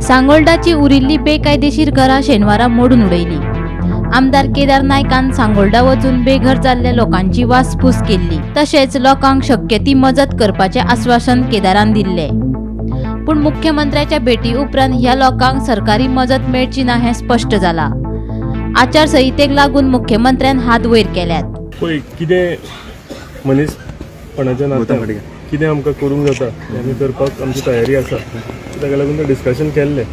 सांगोल्डाची उरिल्ली बेकायदेशीर घरां शेनवारा मोडून उडयली। आमदार केदार नायकान सांगोल्डा वचून बेघर जाल्ल्या लोकांची वासपूस केल्ली। तशेंच लोकांक शक्य ती मजत करपाचे आश्वासन केदारान दिल्ले। पण मुख्यमंत्र्याच्या भेटी उपरांत ह्या लोकांक सरकारी मजत मेळची ना हें स्पष्ट जाला। आचारसंहितेक लागून मुख्यमंत्र्यान हात वयर केल्यात। पळय कितें मनीसपणाच्या नात्यान कितें आमकां करूंक जाता आमी करपाक आमची तयारी आसा। ताका लागून तें डिस्कशन केल्लें।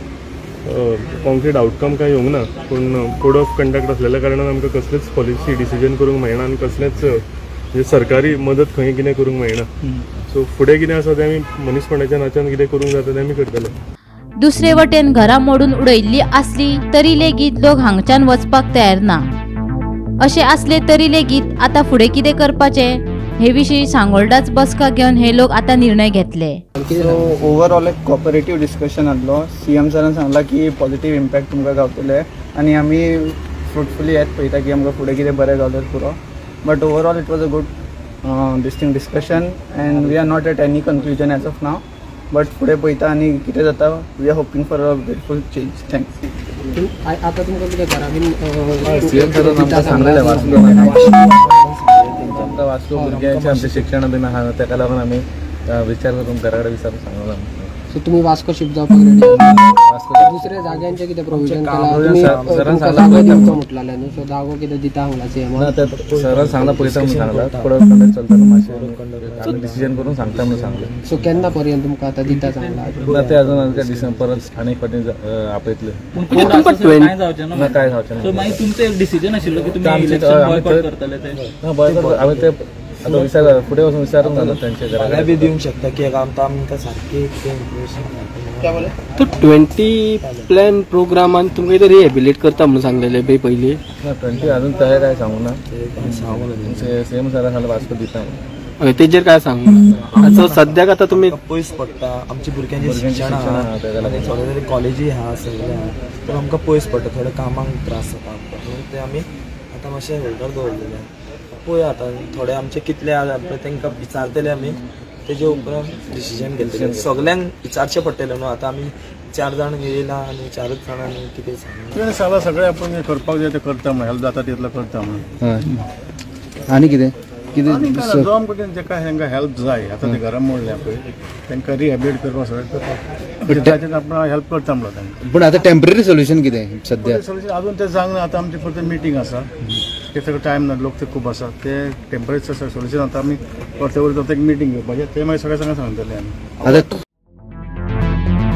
कॉन्क्रीट आउटकम काय येवंक ना, पूण कोड ऑफ कंडक्ट असलेल्या कारणान आमकां कसलेच पॉलिसी डिसिजन करूंक मेळना आनी कसलेच म्हणजे सरकारी मदत खंय कितें करूंक मेळना। सो फुडें कितें आसा तें आमी मनीसपणाच्या नात्यान कितें करूंक जाता तें आमी करतले। दुसरे वटेन घरां मोडून उडयल्ली आसली तरी लेगीत लोक हांगच्यान वचपाक तयार ना। अशें आसले तरी लेगीत आतां फुडें कितें करपाचें हे विशीं सांगोल्डाच बसका घेवन हे लोक आता निर्णय घेतले। ओवरऑल एक कॉपरेटिव्ह डिस्कशन आसलो। सीएम सरान सांगला की पॉझिटिव्ह इम्पॅक्ट तुमकां गावतले आनी आमी फ्रुटफुली येत पळयता की आमकां फुडें कितें बरें जालें पुरो। But overall it was a good discussion and we are not at any conclusion as of now. But फुडें पळयता आनी कितें जाता we are hoping for a beautiful change. Thank you. आता तुमकां कितें घरा बीन सीएम सरान आमकां सांगलेलें वाचलो भुरग्यांचे आमचे शिक्षण बीन आहा ताका लागून आमी विचार करून घरा कडेन विचारून सांगला। सो तुम्ही वास्को शिफ्ट जावपाक रेडी? दुसऱ्या जाग्यांचे कितें प्रोविजन केला? सरान सांगला म्हटलें न्हू, सो जागो कितें दिता हांगला सीएम सरान सांगला पयता म्हणून सांगला थोडो कंडक्ट चलता मातशें डिसिजन करून सांगता म्हणून सांगलें। सो केन्ना पर्यंत तुमकां आतां दिता सांगला? ते अजून आमच्या दिसान परत आनी फावटी आपयतले। काय जावचें ना मागीर तुमचें एक डिसिजन आशिल्लो की तुमी इलेक्शन बॉयकॉट करतले ते? बॉयकॉट आमी ते आता विचार फुडें वचून विचारून जालो तांचे घरा बी दिवंक शकता की आमकां सारकी तो 20 प्लॅन प्रोग्रामान तुमकां इथे रिहेबिलिट करता म्हणून सांगलेले बे पयलीं? 20 अजून तयार काय सांगू ना। सेम सरान सांगला वास्को दिता तेजेर काय सांगू। सद्याक आतां तुमी पयस पडटा आमची भुरग्यांची शिक्षण आहा, थोडे तरी कॉलेजी आहा, सगळें आहा, तर आमकां पयस पडटा, थोडे कामाक त्रास जाता आमकां। ते आमी आतां मातशें होल्डर दवरलेले। पळया आतां थोडे आमचे कितले आहा तांकां विचारतले आमी, तेजे उपरांत डिसिजन घेतले। सगल्यांक विचारचें पडटलें न्हू। आतां आमी 4 जाण येयला आनी 4च जाणांनी कितें सांगलें सगळें आपूण करपाक जाय तें करता म्हणून हेल्प जाता तितलो करता म्हणून। आनी कितें जो आमकां कितें जेका तांकां हेल्प जाय आतां ते घरा मोडल्या पळय तांकां रिहेबिलिट करपाक सगळें करता आपण हेल्प करता म्हणून तांकां। पूण आतां टेम्पररी सोल्युशन कितें सद्या? सोल्युशन अजून तें सांगना। आतां आमची फक्त मिटींग आसा, ते सगळो टायम ना, लोक ते खूब आसा, ते टेम्पररी सोल्युशन आतां आमी परते वरता एक मिटींग घेवपाचें, ते मागीर सगळ्यांक सांगतले आमी।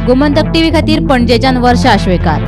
गोमंतक टीव्ही खातीर पणजेच्यान वर्षा आश्वेकार।